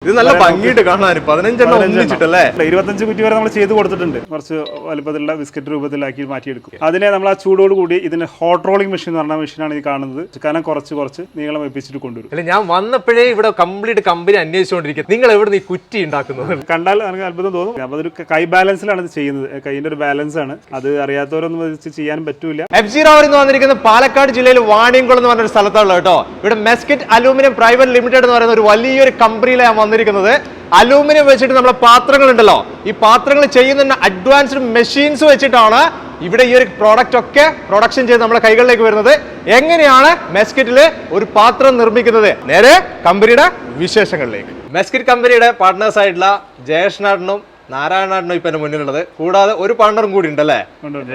ഇത് നല്ല ഭംഗിയിട്ട് കാണാൻ 15 ഒന്നിച്ചിട്ടല്ലേ 25 കുറ്റി വരെ നമ്മൾ ചെയ്ത് കൊടുത്തിട്ടുണ്ട്. കുറച്ച് വലുപ്പത്തിലുള്ള ബിസ്ക്കറ്റ് രൂപത്തിലാക്കി മാറ്റിയെടുക്കും. അതിനെ നമ്മൾ ആ ചൂടോട് കൂടി ഇതിന് ഹോട്ട് റോളിംഗ് മെഷീൻ എന്ന് പറഞ്ഞ മെഷീനാണ് ഈ കാണുന്നത്. കനം കുറച്ച് നീളം വെപ്പിച്ചിട്ട് കൊണ്ടുവരും. അല്ല, ഞാൻ വന്നപ്പോഴേ ഇവിടെ കംപ്ലീറ്റ് കമ്പനി അന്വേഷിച്ചുകൊണ്ടിരിക്കുന്നത്. നിങ്ങൾ എവിടെ നിന്ന് ഈ കുറ്റി ഉണ്ടാക്കുന്നത്? കണ്ടാൽ നമുക്ക് അത്ഭുതം തോന്നും. അപ്പൊ അതൊരു കൈ ബാലൻസിലാണ് ഇത് ചെയ്യുന്നത്. കൈയിന്റെ ഒരു ബാലൻസ് ആണ് അത്. അറിയാത്തവരൊന്നും വെച്ച് ചെയ്യാൻ പറ്റൂല. ROVER എന്ന് വന്നിരിക്കുന്നത് പാലക്കാട് ജില്ലയിൽ വാണിയംകുളം എന്ന് പറഞ്ഞ ഒരു സ്ഥലത്താണ് കേട്ടോ. ഇവിടെ മെസ്കിറ്റ് അലൂമിനിയം പ്രൈവറ്റ് ലിമിറ്റഡ് എന്ന് പറയുന്ന ഒരു വലിയൊരു കമ്പനിയിലാണ് വന്നിരിക്കുന്നത്. അലൂമിനിയം വെച്ചിട്ട് നമ്മളെ പാത്രങ്ങൾ ഉണ്ടല്ലോ, ഈ പാത്രങ്ങൾ ചെയ്യുന്ന അഡ്വാൻസ്ഡ് മെഷീൻസ് വെച്ചിട്ടാണ് ഇവിടെ ഈ ഒരു പ്രോഡക്റ്റ് ഒക്കെ പ്രൊഡക്ഷൻ ചെയ്ത് നമ്മുടെ കൈകളിലേക്ക് വരുന്നത്. എങ്ങനെയാണ് മെസ്കിറ്റില് ഒരു പാത്രം നിർമ്മിക്കുന്നത്? നേരെ കമ്പനിയുടെ വിശേഷങ്ങളിലേക്ക്. മെസ്കിറ്റ് കമ്പനിയുടെ പാർട്ട്നേഴ്സ് ആയിട്ടുള്ള ജയേഷ്നാടനും നാരായണാടനും ഇപ്പൊ എന്റെ മുന്നിലുള്ളത്. കൂടാതെ ഒരു പാർട്ണറും കൂടി ഉണ്ടല്ലേ,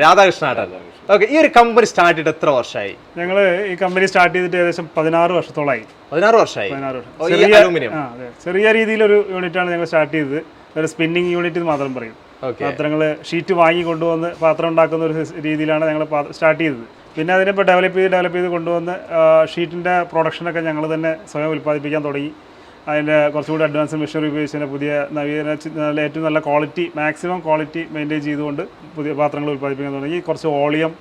രാധാകൃഷ്ണാടൻ. ഓക്കെ, ഈ ഒരു കമ്പനി സ്റ്റാർട്ട് ചെയ്തിട്ട് എത്ര വർഷമായി? ഞങ്ങൾ ഈ കമ്പനി സ്റ്റാർട്ട് ചെയ്തിട്ട് ഏകദേശം 16 വർഷത്തോളമായി. 16 വർഷമായി. ചെറിയ രീതിയിലൊരു യൂണിറ്റാണ് ഞങ്ങൾ സ്റ്റാർട്ട് ചെയ്തത്. ഒരു സ്പിന്നിങ് യൂണിറ്റ് മാത്രം പറയും. പാത്രങ്ങൾ ഷീറ്റ് വാങ്ങി കൊണ്ടുവന്ന് പാത്രം ഉണ്ടാക്കുന്ന ഒരു രീതിയിലാണ് ഞങ്ങൾ സ്റ്റാർട്ട് ചെയ്തത്. പിന്നെ അതിനിപ്പോൾ ഡെവലപ്പ് ചെയ്ത് കൊണ്ടുവന്ന് ഷീറ്റിൻ്റെ പ്രൊഡക്ഷനൊക്കെ ഞങ്ങൾ തന്നെ സ്വയം ഉൽപ്പാദിപ്പിക്കാൻ തുടങ്ങി. അതിൻ്റെ കുറച്ചുകൂടി അഡ്വാൻസ് മെഷീനറി ഉപയോഗിച്ച് പുതിയ നവീകരണ ഏറ്റവും നല്ല ക്വാളിറ്റി, മാക്സിമം ക്വാളിറ്റി മെയിൻറ്റെയിൻ ചെയ്തുകൊണ്ട് പുതിയ പാത്രങ്ങൾ ഉൽപ്പാദിപ്പിക്കാൻ തുടങ്ങി. കുറച്ച് വോളിയം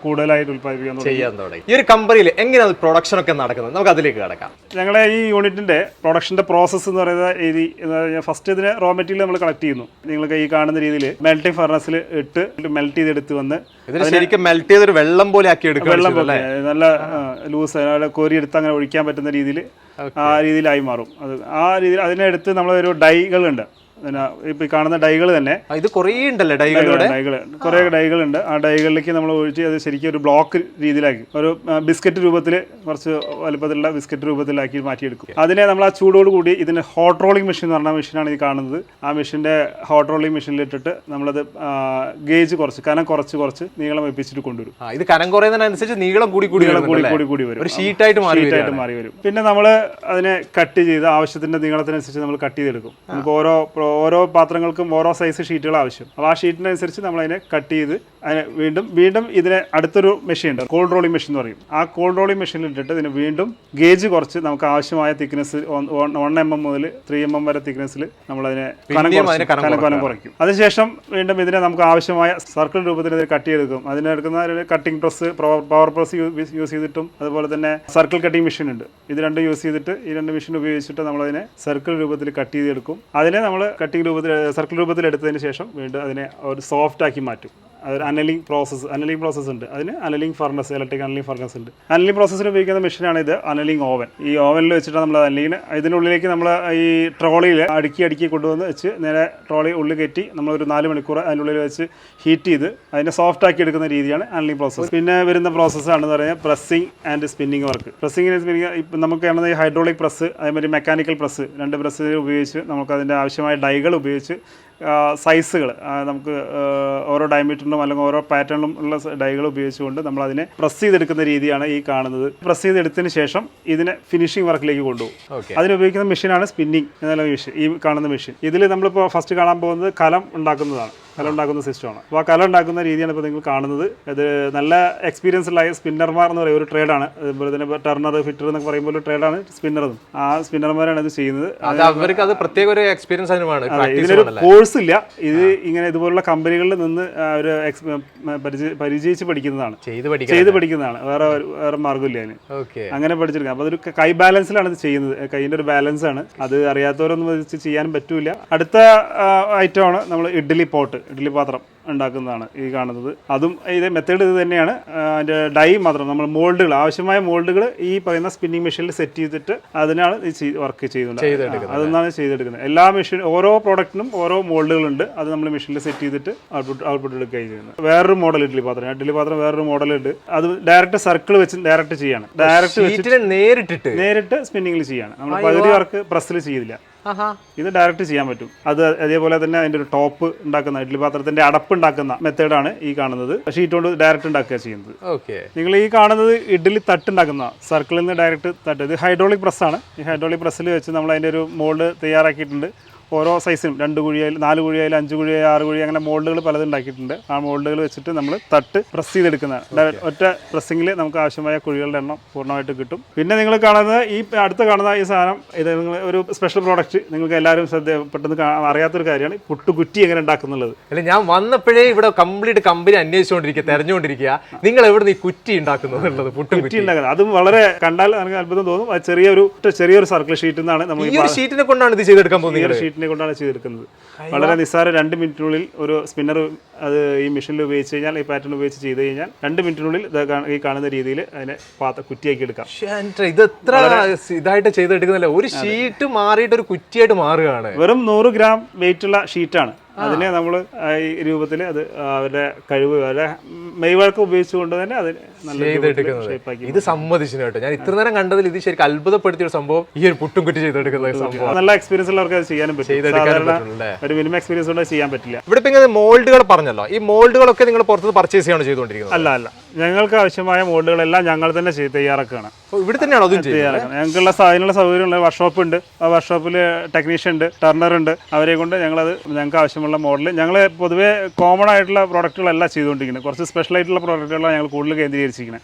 കൂടുതലായിട്ട് ഉൽപ്പാദിപ്പിക്കാൻ തുടങ്ങി. ഈ ഒരു കമ്പനിയിൽ എങ്ങനെയാണ് പ്രൊഡക്ഷൻ ഒക്കെ നടക്കുന്നത്? നമുക്ക് അതിലേക്ക് കിടക്കാം. ഞങ്ങളെ ഈ യൂണിറ്റിന്റെ പ്രൊഡക്ഷന്റെ പ്രോസസ്സ് എന്ന് പറയുന്ന രീതി ഫസ്റ്റ് ഇതിന് റോ മെറ്റീരിയൽ നമ്മൾ കളക്ട് ചെയ്യുന്നു. നിങ്ങൾക്ക് ഈ കാണുന്ന രീതിയിൽ മെൽറ്റിംഗ് ഫർണസിൽ ഇട്ട് മെൽറ്റ് ചെയ്തെടുത്ത് വന്ന് ശരിക്കും മെൽറ്റ് ചെയ്തൊരു വെള്ളം പോലെ ആക്കി എടുക്കും. വെള്ളം പോലെ നല്ല ലൂസ് കോരിയെടുത്ത് അങ്ങനെ ഒഴിക്കാൻ പറ്റുന്ന രീതിയിൽ ആ രീതിയിലായി മാറും. അത് ആ രീതിയിൽ അതിനെടുത്ത് നമ്മളൊരു ഡൈകളുണ്ട്. ഇപ്പൊ കാണുന്ന ഡൈകൾ തന്നെ ഇത് കുറേ ഉണ്ടല്ലേ, കുറെ ഡൈകളുണ്ട്. ആ ഡൈകളിലേക്ക് നമ്മൾ ഒഴിച്ച് അത് ശരിക്കും ഒരു ബ്ലോക്ക് രീതിയിലാക്കി ഒരു ബിസ്ക്കറ്റ് രൂപത്തിൽ, കുറച്ച് വലുപ്പത്തിലുള്ള ബിസ്ക്കറ്റ് രൂപത്തിലാക്കി മാറ്റിയെടുക്കും. അതിനെ നമ്മൾ ആ ചൂടോട് കൂടി ഇതിന് ഹോട്ട് റോളിംഗ് മെഷീൻ എന്ന് പറഞ്ഞ മെഷീനാണ് ഈ കാണുന്നത്. ആ മെഷീന്റെ ഹോട്ട് റോളിംഗ് മെഷീനിൽ ഇട്ടിട്ട് നമ്മളത് ഗേജ് കനം കുറച്ച് നീളം വെപ്പിച്ചിട്ട് കൊണ്ടുവരും. ഇത് കനം കുറയുന്നതിനനുസരിച്ച് നീളം കൂടി വരും. ഒരു ഷീറ്റായിട്ട് മാറി വരും. പിന്നെ നമ്മൾ അതിനെ കട്ട് ചെയ്ത് ആവശ്യത്തിന്റെ നീളത്തിനനുസരിച്ച് നമ്മൾ കട്ട് ചെയ്തെടുക്കും. നമുക്ക് ഓരോ പാത്രങ്ങൾക്കും ഓരോ സൈസ് ഷീറ്റുകൾ ആവശ്യം. അപ്പോൾ ആ ഷീറ്റിനനുസരിച്ച് നമ്മൾ അതിനെ കട്ട് ചെയ്ത് അതിനെ വീണ്ടും ഇതിനെ അടുത്തൊരു മെഷീൻ ഉണ്ട്, കോൾഡ് റോളിംഗ് മെഷീൻ എന്ന് പറയും. ആ കോൾഡ് റോളിംഗ് മെഷീനിൽ ഇട്ടിട്ട് ഇതിന് വീണ്ടും ഗേജ് കുറച്ച് നമുക്ക് ആവശ്യമായ തിക്നെസ് 1 mm മുതൽ 3 mm വരെ തിക്നെസ്സിൽ നമ്മളതിനെ കനം കുറയ്ക്കും. അതിനുശേഷം വീണ്ടും ഇതിനെ നമുക്ക് ആവശ്യമായ സർക്കിൾ രൂപത്തിൽ ഇതിനെ കട്ട് ചെയ്തെടുക്കും. അതിനെടുക്കുന്ന ഒരു cutting press, power press use ചെയ്തിട്ടും അതുപോലെ തന്നെ സർക്കിൾ കട്ടിംഗ് മെഷീൻ ഉണ്ട്. ഇത് രണ്ടും യൂസ് ചെയ്തിട്ട് ഈ രണ്ട് മെഷീൻ ഉപയോഗിച്ചിട്ട് നമ്മളതിനെ സർക്കിൾ രൂപത്തിൽ കട്ട് ചെയ്തെടുക്കും. അതിനെ നമ്മൾ സർക്കിൾ രൂപത്തിൽ എടുത്തതിന് ശേഷം വീണ്ടും അതിനെ ഒരു സോഫ്റ്റ് ആക്കി മാറ്റും. അതൊരു അനലിംഗ് പ്രോസസ്സ് ഉണ്ട്. അതിന് annealing furnace, electric annealing furnace ഉണ്ട്. അനലിംഗ് പ്രോസസ്സിന് ഉപയോഗിക്കുന്ന മെഷീനാണ് ഇത്, അനലിംഗ് ഓവൻ. ഈ ഓവനിൽ വെച്ചിട്ട് നമ്മൾ അനലിംഗിന് ഇതിനുള്ളിലേക്ക് നമ്മൾ ഈ ട്രോളിയിൽ അടുക്കി കൊണ്ടുവന്ന് വെച്ച് നേരെ ട്രോളി ഉള്ളിൽ കയറ്റി നമ്മളൊരു 4 മണിക്കൂർ അതിനുള്ളിൽ വെച്ച് ഹീറ്റ് ചെയ്ത് അതിനെ സോഫ്റ്റ് ആക്കി എടുക്കുന്ന രീതിയാണ് അനലിംഗ് പ്രോസസ്സ്. പിന്നെ വരുന്ന പ്രോസസ്സാണെന്ന് പറയുന്നത് pressing and spinning work. Spinning ഇപ്പം നമുക്ക് കാണുന്ന ഈ ഹൈഡ്രോളിക് പ്രസ്, അതേമാതിരി മെക്കാനിക്കൽ പ്രസ്, 2 പ്രസ് ഉപയോഗിച്ച് നമുക്ക് അതിൻ്റെ ആവശ്യമായ ഡൈകൾ ഉപയോഗിച്ച് സൈസുകൾ നമുക്ക് ഓരോ ഡയമീറ്ററിനും അല്ലെങ്കിൽ ഓരോ പാറ്റേണിലും ഉള്ള ഡൈകൾ ഉപയോഗിച്ചുകൊണ്ട് നമ്മൾ അതിനെ പ്രസ് ചെയ്തെടുക്കുന്ന രീതിയാണ് ഈ കാണുന്നത്. പ്രസ് ചെയ്തെടുത്തതിന് ശേഷം ഇതിനെ ഫിനിഷിംഗ് വർക്കിലേക്ക് കൊണ്ടുപോകും. അതിനുപയോഗിക്കുന്ന മെഷീനാണ് സ്പിന്നിങ് എന്നുള്ള മെഷീൻ. ഈ കാണുന്ന മെഷീൻ ഇതിൽ നമ്മളിപ്പോൾ ഫസ്റ്റ് കാണാൻ പോകുന്നത് കലം ഉണ്ടാക്കുന്നതാണ്. കലം ഉണ്ടാക്കുന്ന സിസ്റ്റമാണ്. അപ്പോൾ ആ കലം ഉണ്ടാക്കുന്ന രീതിയാണ് ഇപ്പോൾ നിങ്ങൾ കാണുന്നത്. അത് നല്ല എക്സ്പീരിയൻസ് ഉള്ള സ്പിന്നർമാർ എന്ന് പറയുന്ന ഒരു ട്രേഡാണ്. അതുപോലെ തന്നെ ടർണർ, ഫിറ്റർ എന്നൊക്കെ പറയുമ്പോൾ ഒരു ട്രേഡാണ് സ്പിന്നർ. ആ സ്പിന്നർമാരാണ് ഇത് ചെയ്യുന്നത്. അവർക്ക് അത് പ്രത്യേക ഒരു എക്സ്പീരിയൻസ്. ഇതിനൊരു കോഴ്സ് ഇല്ല. ഇത് ഇങ്ങനെ ഇതുപോലുള്ള കമ്പനികളിൽ നിന്ന് ഒരു പരിചയിച്ച് പഠിക്കുന്നതാണ്, ചെയ്ത് പഠിക്കുന്നതാണ്. വേറെ മാർഗ്ഗമില്ല അതിന്. അങ്ങനെ പഠിച്ചെടുക്കാം. അപ്പോൾ അതൊരു കൈ ബാലൻസിലാണ് ഇത് ചെയ്യുന്നത്. കൈയിന്റെ ഒരു ബാലൻസ് ആണ് അത്. അറിയാത്തവരൊന്നും വെച്ച് ചെയ്യാൻ പറ്റൂല. അടുത്ത ഐറ്റമാണ് നമ്മൾ ഇഡ്ഡലി പാത്രം ഉണ്ടാക്കുന്നതാണ് ഈ കാണുന്നത്. അതും ഇതേ മെത്തേഡ് ഇത് തന്നെയാണ്. അതിൻ്റെ ഡൈ മാത്രം നമ്മൾ മോൾഡുകൾ, ആവശ്യമായ മോൾഡുകൾ ഈ പറയുന്ന സ്പിന്നിങ് മെഷീനിൽ സെറ്റ് ചെയ്തിട്ട് അതിനാണ് ഈ വർക്ക് ചെയ്യുന്നത്. അതൊന്നാണ് ചെയ്തെടുക്കുന്നത്. എല്ലാ മെഷീൻ ഓരോ പ്രോഡക്റ്റിനും ഓരോ മോൾഡുകളുണ്ട്. അത് നമ്മൾ മെഷീനിൽ സെറ്റ് ചെയ്തിട്ട് ഔട്ട്പുട്ട് എടുക്കുകയും ചെയ്യുന്നത്. വേറൊരു മോഡൽ ഇഡ്ഡലി പാത്രം വേറൊരു മോഡലുണ്ട്. അത് ഡയറക്റ്റ് സർക്കിൾ വെച്ച് ഡയറക്റ്റ് ചെയ്യാണ്. ഡയറക്റ്റ് നേരിട്ട് സ്പിന്നിങ്ങിൽ ചെയ്യാണ്. നമ്മൾ പകുതി വർക്ക് പ്രസ്സിൽ ചെയ്യില്ല. ഇത് ഡയറക്റ്റ് ചെയ്യാൻ പറ്റും. അത് അതേപോലെ തന്നെ അതിൻ്റെ ഒരു ടോപ്പ് ഉണ്ടാക്കുന്ന ഇഡ്ഡലി പാത്രത്തിന്റെ അടപ്പ് ഉണ്ടാക്കുന്ന മെത്തേഡാണ് ഈ കാണുന്നത്. ഷീറ്റ് കൊണ്ട് ഡയറക്റ്റ് ഉണ്ടാക്കുക ചെയ്യുന്നത്. നിങ്ങൾ ഈ കാണുന്നത് ഇഡ്ഡലി തട്ട് ഉണ്ടാക്കുന്ന സർക്കിളിൽ നിന്ന് ഡയറക്റ്റ് തട്ട്. ഇത് ഹൈഡ്രോളിക് പ്രസ്സാണ്. ഈ ഹൈഡ്രോളിക് പ്രസ്സിൽ വെച്ച് നമ്മൾ അതിൻ്റെ ഒരു മോൾഡ് തയ്യാറാക്കിയിട്ടുണ്ട്. ഓരോ സൈസിനും 2 കുഴിയായാലും 4 കുഴിയായാലും 5 കുഴിയായാലും 6 കുഴി അങ്ങനെ മോൾഡുകൾ പലതും ഉണ്ടാക്കിയിട്ടുണ്ട്. ആ മോൾഡുകൾ വെച്ചിട്ട് നമ്മൾ തട്ട് പ്രസ് ചെയ്തെടുക്കുന്നതാണ്. ഒറ്റ പ്രസ്സിങ്ങിൽ നമുക്ക് ആവശ്യമായ കുഴികളുടെ എണ്ണം പൂർണ്ണമായിട്ട് കിട്ടും. പിന്നെ നിങ്ങൾ കാണുന്നത് ഈ അടുത്ത് കാണുന്ന ഈ സാധനം, ഇത് നിങ്ങൾ ഒരു സ്പെഷ്യൽ പ്രോഡക്റ്റ്, നിങ്ങൾക്ക് എല്ലാവരും പെട്ടെന്ന് അറിയാത്തൊരു കാര്യമാണ് പുട്ടുകുറ്റി എങ്ങനെ ഉണ്ടാക്കുന്നുള്ളത്. അല്ല, ഞാൻ വന്നപ്പോഴേ ഇവിടെ കംപ്ലീറ്റ് കമ്പനി അന്വേഷിച്ചുകൊണ്ടിരിക്കുക, തെരഞ്ഞുകൊണ്ടിരിക്കുക, നിങ്ങൾ എവിടെ ഈ കുറ്റി ഉണ്ടാക്കുന്നത്? കുറ്റി ഉണ്ടാക്കുന്നത് അതും വളരെ കണ്ടാൽ നമുക്ക് അത്ഭുതം തോന്നും. അത് ചെറിയൊരു സർക്കിൾ ഷീറ്റിൽ നിന്നാണ് നമ്മൾ ഈ ഷീറ്റിനെ കൊണ്ടാണ് ഇത് ചെയ്തെടുക്കാൻ പോകുന്നത്. ഷീറ്റിനെ കൊണ്ടാണ് ചെയ്തെടുക്കുന്നത്. വളരെ നിസ്സാര 2 മിനിറ്റിനുള്ളിൽ ഒരു സ്പിന്നർ അത് ഈ മെഷീനിൽ ഉപയോഗിച്ച് കഴിഞ്ഞാൽ, ഈ പാറ്റേൺ ഉപയോഗിച്ച് ചെയ്ത് കഴിഞ്ഞാൽ 2 മിനിറ്റിനുള്ളിൽ ഈ കാണുന്ന രീതിയിൽ അതിനെ കുറ്റിയാക്കി എടുക്കാം. ഇത് എത്ര ഇതായിട്ട് ചെയ്തെടുക്കുന്നില്ല, ഒരു ഷീറ്റ് മാറിയിട്ട് ഒരു കുറ്റിയായിട്ട് മാറുകയാണ്. വെറും 100 ഗ്രാം വെയിറ്റ് ഉള്ള ഷീറ്റാണ്. അതിനെ നമ്മൾ ഈ രൂപത്തിൽ അത് അവരുടെ കഴിവ്, അവരുടെ മെയ്വഴക്കം ഉപയോഗിച്ചുകൊണ്ട് തന്നെ അത് ഇത് സമ്മതിച്ചു കേട്ടോ. ഞാൻ ഇത്ര നേരം കണ്ടതിൽ ഇത് ശരിക്കും അത്ഭുതപ്പെടുത്തിയ ഒരു സംഭവം, ഈ ഒരു പുട്ടും കുറ്റി ചെയ്തെടുക്കുന്ന സംഭവം. നല്ല എക്സ്പീരിയൻസ് ഉള്ളവർക്ക് അത് ചെയ്യാനും പറ്റും. ഒരു മിനിമം എക്സ്പീരിയൻസ് കൊണ്ട് ചെയ്യാൻ പറ്റില്ല. ഇവിടെ ഇങ്ങനെ മോൾഡുകൾ പറഞ്ഞല്ലോ, ഈ മോൾഡുകളൊക്കെ നിങ്ങൾ പുറത്ത് പർച്ചേസ് ചെയ്യാണ് ചെയ്തുകൊണ്ടിരിക്കുന്നത്? അല്ല, ഞങ്ങൾക്ക് ആവശ്യമായ മോൾഡുകളെല്ലാം ഞങ്ങൾ തന്നെ തയ്യാറാക്കുകയാണ്. ഇവിടെ തന്നെയാണോ ഞങ്ങൾക്കുള്ള അതിനുള്ള സൗകര്യമുള്ള വർക്ക്ഷോപ്പ് ഉണ്ട്. ആ വർക്ക്ഷോപ്പിൽ ടെക്നീഷ്യൻ ഉണ്ട്, ടർണർ ഉണ്ട്. അവരെ കൊണ്ട് ഞങ്ങൾക്ക് ആവശ്യമുള്ള മോഡൽ, ഞങ്ങൾ പൊതുവേ കോമൺ ആയിട്ടുള്ള പ്രോഡക്റ്റുകളല്ല ചെയ്തുകൊണ്ടിരിക്കുന്നത്. കുറച്ച് സ്പെഷ്യൽ ആയിട്ടുള്ള പ്രോഡക്റ്റുകളാണ് ഞങ്ങൾ കൂടുതൽ കേന്ദ്രീകരിച്ചിരിക്കുന്നത്.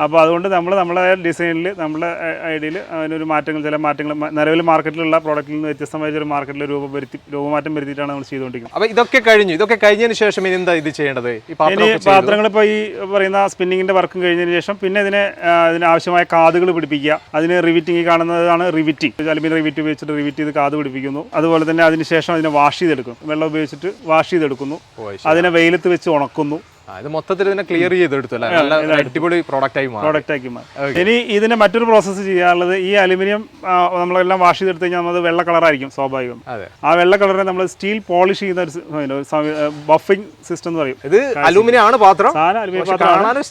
അപ്പോൾ അതുകൊണ്ട് നമ്മുടെ ഡിസൈനിൽ, നമ്മുടെ ഐഡിയയിൽ അതിനൊരു ചില മാറ്റങ്ങൾ നിലവിൽ മാർക്കറ്റിലുള്ള പ്രോഡക്റ്റിൽ നിന്ന് വ്യത്യസ്തമായ ഒരു മാർക്കറ്റിൽ രൂപമാറ്റം വരുത്തിയിട്ടാണ് നമ്മൾ ചെയ്തുകൊണ്ടിരിക്കുന്നത്. അപ്പോൾ ഇതൊക്കെ കഴിഞ്ഞതിന് ശേഷം ഇനി എന്താ ഇത് ചെയ്യേണ്ടത്? ഇനി പാത്രങ്ങൾ ഇപ്പോൾ ഈ പറയുന്ന സ്പിന്നിങ്ങിന്റെ വർക്കും കഴിഞ്ഞതിന് ശേഷം പിന്നെ ഇതിനാവശ്യമായ കാതുകൾ പിടിപ്പിക്കുക. അതിന് റിവിറ്റിംഗ് കാണുന്നതാണ് റിവിറ്റിംഗ്. അലുമിനിയം റിവിറ്റ് ഉപയോഗിച്ചിട്ട് റിവിറ്റ് ചെയ്ത് കാത് പിടിപ്പിക്കുന്നു. അതുപോലെ തന്നെ അതിനുശേഷം അതിനെ വാഷ് ചെയ്തെടുക്കും. വെള്ളം ഉപയോഗിച്ചിട്ട് വാഷ് ചെയ്തെടുക്കുന്നു. അതിനെ വെയിലത്ത് വെച്ച് ഉണക്കുന്നു. ഇത് മൊത്തത്തിൽ ഇതിനെ ക്ലിയർ ചെയ്തെടുത്തു, അടിപൊളി പ്രോഡക്റ്റ് ആക്കി മാറി. ഇനി ഇതിന് മറ്റൊരു പ്രോസസ്സ് ചെയ്യാനുള്ളത്, ഈ അലുമിനിയം നമ്മളെല്ലാം വാഷ് ചെയ്തെടുത്ത് കഴിഞ്ഞാൽ നമ്മൾ വെള്ള കളറായിരിക്കും സ്വാഭാവികം. ആ വെള്ള കളറിനെ നമ്മൾ സ്റ്റീൽ പോളിഷ് ചെയ്യുന്ന ബഫിംഗ് സിസ്റ്റം എന്ന് പറയും. ഇത് അലുമിനിയം ആണ് പാത്രം,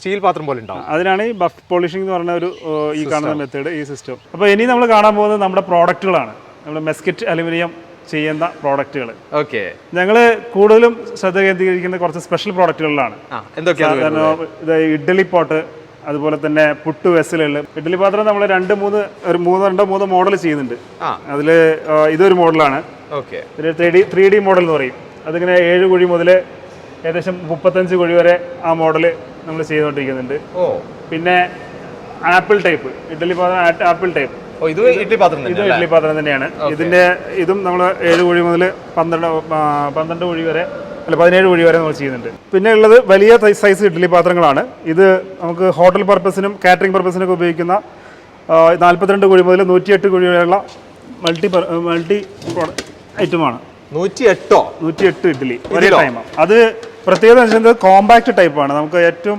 സ്റ്റീൽ പാത്രം പോലെ ഉണ്ടാവും. അതിനാണ് ഈ ബഫ് പോളിഷിംഗ് എന്ന് പറഞ്ഞ ഒരു ഈ കാണുന്ന മെത്തേഡ്, ഈ സിസ്റ്റം. അപ്പോൾ ഇനി നമ്മൾ കാണാൻ പോകുന്നത് നമ്മുടെ പ്രോഡക്റ്റുകളാണ്. നമ്മുടെ മെസ്കിറ്റ് അലുമിനിയം ചെയ്യുന്ന പ്രോഡക്റ്റുകൾ. ഓക്കെ, ഞങ്ങൾ കൂടുതലും ശ്രദ്ധ കേന്ദ്രീകരിക്കുന്ന കുറച്ച് സ്പെഷ്യൽ പ്രോഡക്റ്റുകളിലാണ്. ഇത് ഇഡ്ഡലി പോട്ട്, അതുപോലെ തന്നെ പുട്ട് വെസലുകൾ. ഇഡ്ഡലി പാത്രം നമ്മൾ 2-3 മോഡൽ ചെയ്യുന്നുണ്ട്. അതിൽ ഇതൊരു മോഡലാണ്. ഇതിൽ 3D മോഡൽ എന്ന് പറയും. അതിങ്ങനെ 7 കുഴി മുതൽ ഏകദേശം 35 കുഴി വരെ ആ മോഡൽ നമ്മൾ ചെയ്തുകൊണ്ടിരിക്കുന്നുണ്ട്. പിന്നെ ആപ്പിൾ ടൈപ്പ് ഇഡ്ഡലി പാത്രം, ആപ്പിൾ ടൈപ്പ് ഇത് ഇഡ്ഡലി പാത്രം തന്നെയാണ്. ഇതും നമ്മൾ 7 കുഴി മുതൽ 12 കുഴി വരെ, അല്ല 17 കുഴി വരെ നമ്മൾ ചെയ്യുന്നുണ്ട്. പിന്നെ ഉള്ളത് വലിയ സൈസ് ഇഡ്ഡലി പാത്രങ്ങളാണ്. ഇത് നമുക്ക് ഹോട്ടൽ പർപ്പസിനും കാറ്ററിംഗ് പർപ്പസിനൊക്കെ ഉപയോഗിക്കുന്ന 42 കുഴി മുതൽ 108 കുഴി വരെയുള്ള മൾട്ടി ഐറ്റമാണ്. 108 ഇഡ്ഡലി ഒരേ ടൈമാണ്. അത് പ്രത്യേകത വെച്ചാൽ കോമ്പാക്ട് ടൈപ്പാണ്. നമുക്ക് ഏറ്റവും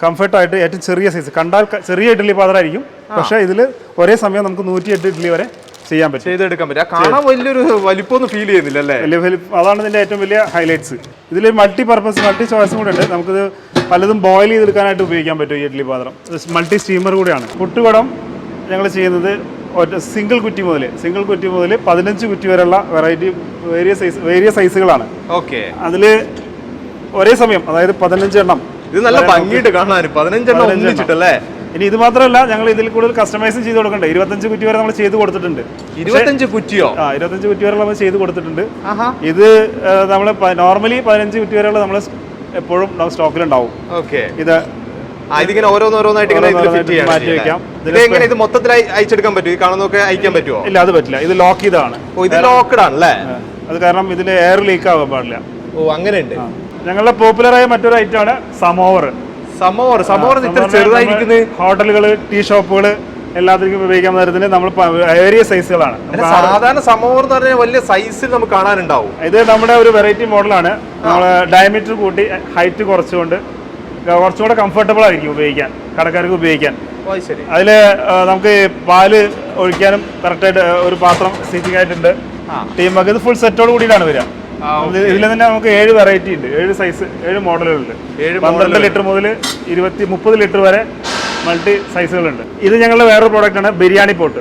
കംഫർട്ടായിട്ട് ഏറ്റവും ചെറിയ സൈസ്, കണ്ടാൽ ചെറിയ ഇഡ്ഡലി പാത്രമായിരിക്കും, പക്ഷേ ഇതിൽ ഒരേ സമയം നമുക്ക് 108 ഇഡ്ഡലി വരെ ചെയ്യാൻ പറ്റും, ചെയ്തെടുക്കാൻ പറ്റും. കാണാൻ വലിയൊരു വലിപ്പമൊന്നും ഫീൽ ചെയ്യുന്നില്ല അല്ലേ? അതാണ് ഇതിൻ്റെ ഏറ്റവും വലിയ ഹൈലൈറ്റ്സ്. ഇതിൽ മൾട്ടി ചോയ്സും കൂടെ ഉണ്ട്. നമുക്കിത് പലതും ബോയിൽ ചെയ്തെടുക്കാനായിട്ട് ഉപയോഗിക്കാൻ പറ്റും ഈ ഇഡ്ഡലി പാത്രം. മൾട്ടി സ്റ്റീമർ കൂടിയാണ്. പുട്ടുകുടം ഞങ്ങൾ ചെയ്യുന്നത് സിംഗിൾ കുറ്റി മുതൽ 15 കുറ്റി വരെയുള്ള വേരിയ സൈസുകളാണ്. ഓക്കെ, അതിൽ ഒരേ സമയം, അതായത് 15 എണ്ണം. ഇത് നല്ല ഭംഗിയായിട്ട് കാണാൻ 15 എണ്ണം ഒന്നിച്ചിട്ടല്ലേ? ഇനി ഇത് മാത്രമല്ല, ഞങ്ങൾ ഇതിൽ കൂടുതൽ കസ്റ്റമൈസും ചെയ്ത് കൊടുക്കണ്ടേ. 25 കുറ്റി വരെ നമ്മൾ ചെയ്ത് കൊടുത്തിട്ടുണ്ട്. 25 കുറ്റിയോ? 25 കുറ്റി വരെ നമ്മൾ ചെയ്ത് കൊടുത്തിട്ടുണ്ട്. ഇത് നമ്മൾ നോർമലി 15 കുറ്റി വരെയുള്ള നമ്മൾ എപ്പോഴും സ്റ്റോക്കിലുണ്ടാവും. ഓക്കെ, ഇതിങ്ങനെ ഓരോന്നായിട്ട് മാറ്റി വെക്കാം. ഇത് മൊത്തത്തിൽ അയച്ചെടുക്കാൻ പറ്റും? ഈ കാണുന്നതൊക്കെ അയക്കാൻ പറ്റുമോ? ഇല്ല, അത് പറ്റില്ല. ഇത് ലോക്ക് ചെയ്താണ്. ഇത് ലോക്ക്ഡ് ആണല്ലേ? അത് കാരണം ഇതിൽ എയർ ലീക്ക് ആവാൻ പാടില്ല. അങ്ങനെയുണ്ട്. ഞങ്ങളുടെ പോപ്പുലറായ മറ്റൊരു ഐറ്റമാണ് സമോവർ. ചെറുതായിരിക്കുന്നത് ഹോട്ടലുകൾ, ടീ ഷോപ്പുകൾ എല്ലാത്തിനും ഉപയോഗിക്കാൻ തരത്തിന് നമ്മൾ വേരിയ സൈസുകളാണ്. സാധാരണ സമോവർ എന്ന് പറഞ്ഞാൽ വലിയ സൈസിൽ നമുക്ക് കാണാനുണ്ടാവും. ഇത് നമ്മുടെ ഒരു വെറൈറ്റി മോഡലാണ്. നമ്മൾ ഡയമീറ്റർ കൂട്ടി ഹൈറ്റ് കുറച്ചുകൊണ്ട് കുറച്ചുകൂടെ കംഫർട്ടബിൾ ആയിരിക്കും ഉപയോഗിക്കാൻ, കടക്കാർക്ക് ഉപയോഗിക്കാൻ. അതിൽ നമുക്ക് പാല് ഒഴിക്കാനും കറക്റ്റായിട്ട് ഒരു പാത്രം സീറ്റിംഗ് ആയിട്ടുണ്ട്. ടീമൊക്കെ ഇത് ഫുൾ സെറ്റോട് കൂടിയിട്ടാണ് വരിക. ഇതിൽ തന്നെ നമുക്ക് 7 വെറൈറ്റി ഉണ്ട്, 7 സൈസ്, 7 മോഡലുകളുണ്ട്. 12 ലിറ്റർ മുതൽ 20-30 ലിറ്റർ വരെ മൾട്ടി സൈസുകളുണ്ട്. ഇത് ഞങ്ങളുടെ വേറൊരു പ്രോഡക്റ്റാണ് ബിരിയാണി പോട്ട്.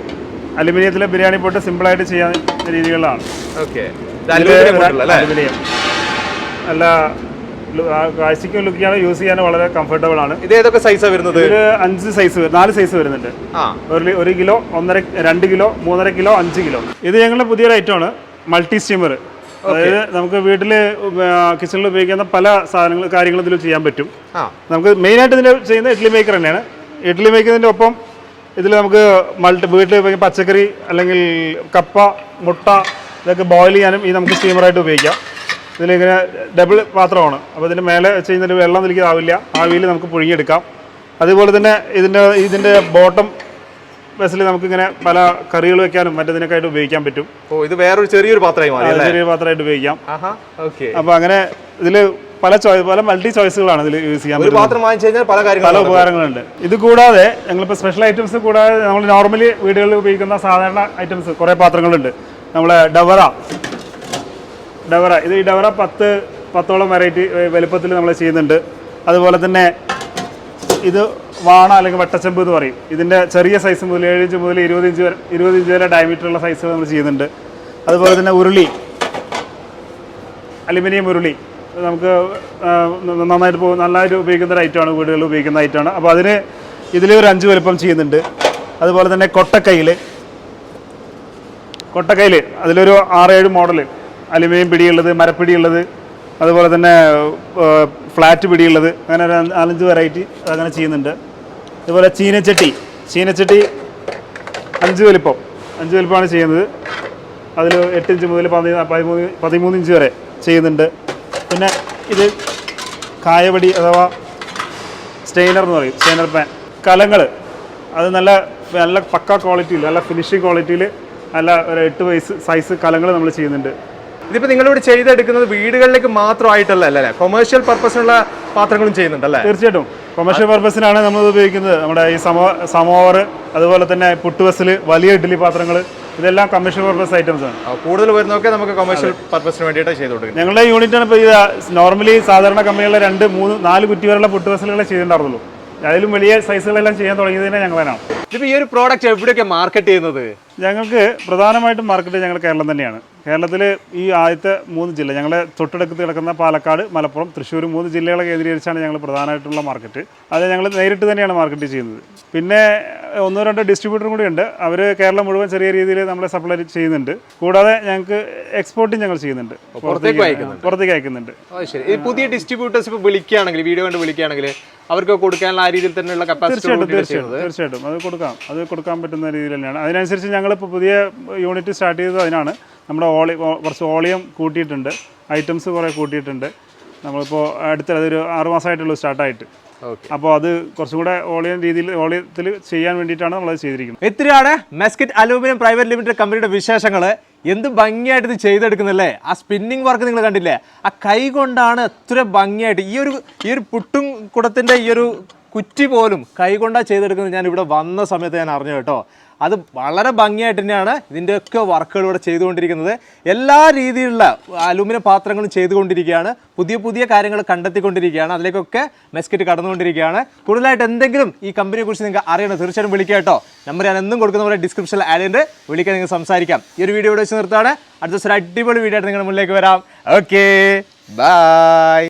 അലുമിനിയത്തിലെ ബിരിയാണി പോട്ട് സിമ്പിളായിട്ട് ചെയ്യാൻ രീതികളിലാണ്. അലുമിനിയം നല്ല കാഴ്ചയ്ക്കും ലുക്കിയാണ്, യൂസ് ചെയ്യാൻ വളരെ കംഫർട്ടബിൾ ആണ്. ഇത് ഏതൊക്കെ സൈസാണ് വരുന്നത്? ഇത് 4 സൈസ് വരുന്നുണ്ട്. 1 കിലോ, 2 കിലോ, 3.5 കിലോ, 5 കിലോ. ഇത് ഞങ്ങളുടെ പുതിയൊരു ഐറ്റമാണ്. Multi steamer. അതായത് നമുക്ക് വീട്ടിൽ കിച്ചണിൽ ഉപയോഗിക്കുന്ന പല കാര്യങ്ങളും ഇതിൽ ചെയ്യാൻ പറ്റും. നമുക്ക് മെയിനായിട്ട് ഇതിൽ ചെയ്യുന്ന ഇഡ്ഡലി മേക്കർ തന്നെയാണ്. ഇഡ്ഡലി മേക്കുന്നതിൻ്റെ ഒപ്പം ഇതിൽ നമുക്ക് വീട്ടിൽ ഉപയോഗിക്കുന്ന പച്ചക്കറി അല്ലെങ്കിൽ കപ്പ, മുട്ട ഇതൊക്കെ ബോയിൽ ചെയ്യാനും ഈ നമുക്ക് സ്റ്റീമറായിട്ട് ഉപയോഗിക്കാം. ഇതിലിങ്ങനെ ഡബിൾ പാത്രമാണ്. അപ്പോൾ ഇതിൻ്റെ മേലെ ചെയ്യുന്നൊരു വെള്ളം ആവില്ല, ആവിയിൽ നമുക്ക് പുഴുങ്ങിയെടുക്കാം. അതുപോലെ തന്നെ ഇതിൻ്റെ ബോട്ടം വെസൽ നമുക്കിങ്ങനെ പല കറികൾ വെക്കാനും മറ്റേതിനൊക്കെ ആയിട്ട് ഉപയോഗിക്കാൻ പറ്റും. ഇത് വേറൊരു ചെറിയൊരു പാത്രമായിട്ട് ഉപയോഗിക്കാം. അപ്പോൾ അങ്ങനെ ഇതിൽ പല മൾട്ടി ചോയ്സുകളാണ് ഇതിൽ യൂസ് ചെയ്യാൻ പറ്റുന്നത്. പല ഉപകാരങ്ങളുണ്ട്. ഇത് കൂടാതെ ഞങ്ങളിപ്പോൾ സ്പെഷ്യൽ ഐറ്റംസ് കൂടാതെ നമ്മൾ നോർമലി വീടുകളിൽ ഉപയോഗിക്കുന്ന സാധാരണ ഐറ്റംസ് കുറേ പാത്രങ്ങളുണ്ട്. നമ്മളെ ഡവറ ഇത് ഈ ഡവറ 10ഓളം വെറൈറ്റി വലുപ്പത്തിൽ നമ്മൾ ചെയ്യുന്നുണ്ട്. അതുപോലെ തന്നെ ഇത് വാണ അല്ലെങ്കിൽ വട്ടച്ചെമ്പ് എന്ന് പറയും. ഇതിൻ്റെ ചെറിയ സൈസ് മുതൽ 7 ഇഞ്ച് മുതൽ 20 ഇഞ്ച് വരെ ഡയമീറ്ററുള്ള സൈസുകൾ നമ്മൾ ചെയ്യുന്നുണ്ട്. അതുപോലെ തന്നെ ഉരുളി, അലുമിനിയം ഉരുളി നമുക്ക് നന്നായിട്ട് ഉപയോഗിക്കുന്ന ഒരു ഐറ്റമാണ്, വീടുകളിൽ ഉപയോഗിക്കുന്ന ഐറ്റമാണ്. അപ്പോൾ ഇതിൽ ഒരു 5 വലുപ്പം ചെയ്യുന്നുണ്ട്. അതുപോലെ തന്നെ കൊട്ടക്കൈയിൽ അതിലൊരു 6-7 മോഡൽ, അലുമിനിയം പിടിയുള്ളത്, മരപ്പിടിയുള്ളത്, അതുപോലെ തന്നെ ഫ്ലാറ്റ് പിടിയുള്ളത്, അങ്ങനെ ഒരു 4-5 വെറൈറ്റി അങ്ങനെ ചെയ്യുന്നുണ്ട്. അതുപോലെ ചീനച്ചട്ടി 5 വലുപ്പമാണ് ചെയ്യുന്നത്. അതിൽ 8 ഇഞ്ച് മുതൽ 13 ഇഞ്ച് വരെ ചെയ്യുന്നുണ്ട്. പിന്നെ ഇത് കായവടി അഥവാ സ്റ്റെയിനർ എന്ന് പറയും, സ്റ്റെയിനർ പാൻ. കലങ്ങൾ അത് നല്ല പക്ക ക്വാളിറ്റിയിൽ, നല്ല ഫിനിഷിംഗ് ക്വാളിറ്റിയിൽ നല്ല ഒരു 8 സൈസ് കലങ്ങൾ നമ്മൾ ചെയ്യുന്നുണ്ട്. ഇതിപ്പോൾ നിങ്ങളിവിടെ ചെയ്തെടുക്കുന്നത് വീടുകളിലേക്ക് മാത്രമായിട്ടല്ല അല്ലേ, കൊമേഴ്ഷ്യൽ പർപ്പസിനുള്ള പാത്രങ്ങളും ചെയ്യുന്നുണ്ടല്ലേ? തീർച്ചയായിട്ടും കൊമേഴ്ഷ്യൽ പർപ്പസിനാണ് നമ്മൾ ഉപയോഗിക്കുന്നത്. നമ്മുടെ ഈ സമോവർ, അതുപോലെ തന്നെ പുട്ടുവെസൽ, വലിയ ഇഡ്ഡലി പാത്രങ്ങൾ, ഇതെല്ലാം കമേഴ്ഷ്യൽ പർപ്പസ് ഐറ്റംസ് ആണ്. കൂടുതൽ വരുന്നതൊക്കെ നമുക്ക് കൊമേഴ്ഷ്യൽ പർപ്പസിന് വേണ്ടിയിട്ട് ചെയ്ത് കൊടുക്കുന്നത്. ഞങ്ങളുടെ യൂണിറ്റാണ് ഇപ്പോൾ ഇത് നോർമലി സാധാരണ കമ്പനികളിലെ 2, 3, 4 കുറ്റി വരെയുള്ള പുട്ടുവെസലുകളെ ചെയ്തിട്ടുണ്ടായിരുന്നുള്ളൂ. അതിലും വലിയ സൈസുകളെല്ലാം ചെയ്യാൻ തുടങ്ങിയതിനെ ഞങ്ങളാണ്. ഇതിപ്പോൾ ഈ ഒരു പ്രോഡക്റ്റ് എവിടെയൊക്കെ മാർക്കറ്റ് ചെയ്യുന്നത്? ഞങ്ങൾക്ക് പ്രധാനമായിട്ടും മാർക്കറ്റ് ഞങ്ങൾ കേരളം തന്നെയാണ്. കേരളത്തിൽ ഈ ആദ്യത്തെ 3 ജില്ല, ഞങ്ങളെ തൊട്ടടുത്ത് കിടക്കുന്ന പാലക്കാട്, മലപ്പുറം, തൃശ്ശൂർ 3 ജില്ലകളെ കേന്ദ്രീകരിച്ചാണ് ഞങ്ങൾ പ്രധാനമായിട്ടുള്ള മാർക്കറ്റ്. അത് ഞങ്ങൾ നേരിട്ട് തന്നെയാണ് മാർക്കറ്റ് ചെയ്യുന്നത്. പിന്നെ 1-2 ഡിസ്ട്രിബ്യൂട്ടറും കൂടി ഉണ്ട്. അവർ കേരളം മുഴുവൻ ചെറിയ രീതിയിൽ നമ്മളെ സപ്ലൈ ചെയ്യുന്നുണ്ട്. കൂടാതെ ഞങ്ങൾക്ക് എക്സ്പോർട്ടും ഞങ്ങൾ ചെയ്യുന്നുണ്ട്, പുറത്തേക്ക് അയക്കുന്നുണ്ട്. ശരി, പുതിയ ഡിസ്ട്രിബ്യൂട്ടേഴ്സ് ഇപ്പോൾ വിളിക്കുകയാണെങ്കിൽ, വീഡിയോ കണ്ട് വിളിക്കുകയാണെങ്കിൽ അവർക്ക് കൊടുക്കാനുള്ള ആ രീതിയിൽ തന്നെയുള്ള കപ്പാസിറ്റി? തീർച്ചയായിട്ടും അത് കൊടുക്കാൻ പറ്റുന്ന രീതിയിൽ തന്നെയാണ്. അതിനനുസരിച്ച് ഞങ്ങളിപ്പോൾ പുതിയ യൂണിറ്റ് സ്റ്റാർട്ട് ചെയ്തത് അതിനാണ്. നമ്മുടെ കുറച്ച് വോളിയം കൂട്ടിയിട്ടുണ്ട്, ഐറ്റംസ് കുറേ കൂട്ടിയിട്ടുണ്ട്. നമ്മളിപ്പോൾ അതൊരു 6 മാസമായിട്ടുള്ളൂ സ്റ്റാർട്ടായിട്ട്. അപ്പോൾ അത് കുറച്ചും കൂടെ വോളിയത്തിൽ ചെയ്യാൻ വേണ്ടിയിട്ടാണ് നമ്മളത് ചെയ്തിരിക്കുന്നത്. എത്രയാണ് മെസ്കിറ്റ് അലൂമിനിയം പ്രൈവറ്റ് ലിമിറ്റഡ് കമ്പനിയുടെ വിശേഷങ്ങൾ. എന്ത് ഭംഗിയായിട്ട് ഇത് ചെയ്തെടുക്കുന്നല്ലേ. ആ സ്പിന്നിങ് വർക്ക് നിങ്ങൾ കണ്ടില്ലേ, ആ കൈ കൊണ്ടാണ് എത്ര ഭംഗിയായിട്ട്. ഈ ഒരു പുട്ടും കുടത്തിൻ്റെ ഈ ഒരു കുറ്റി പോലും കൈ കൊണ്ടാണ് ചെയ്തെടുക്കുന്നത്. ഞാൻ ഇവിടെ വന്ന സമയത്ത് ഞാൻ അറിഞ്ഞു കേട്ടോ. അത് വളരെ ഭംഗിയായിട്ട് തന്നെയാണ് ഇതിൻ്റെയൊക്കെ വർക്കുകൾ ഇവിടെ ചെയ്തുകൊണ്ടിരിക്കുന്നത്. എല്ലാ രീതിയിലുള്ള അലൂമിനിയം പാത്രങ്ങളും ചെയ്തുകൊണ്ടിരിക്കുകയാണ്. പുതിയ കാര്യങ്ങൾ കണ്ടെത്തിക്കൊണ്ടിരിക്കുകയാണ്. അതിലേക്കൊക്കെ മെസ്കിറ്റ് കടന്നുകൊണ്ടിരിക്കുകയാണ്. കൂടുതലായിട്ട് എന്തെങ്കിലും ഈ കമ്പനിയെക്കുറിച്ച് നിങ്ങൾക്ക് അറിയണം, തീർച്ചയായും വിളിക്കുക കേട്ടോ. നമ്പർ ഞാൻ എന്നും കൊടുക്കുന്ന പോലെ ഡിസ്ക്രിപ്ഷനിൽ ആഡ് ചെയ്ത് വിളിക്കാൻ നിങ്ങൾക്ക് സംസാരിക്കാം. ഈ ഒരു വീഡിയോ ഇവിടെ വെച്ച് നിർത്താണ്. അടുത്ത ദിവസം ഒരു അടിപൊളി വീഡിയോ ആയിട്ട് നിങ്ങളുടെ മുന്നിലേക്ക് വരാം. Okay, by.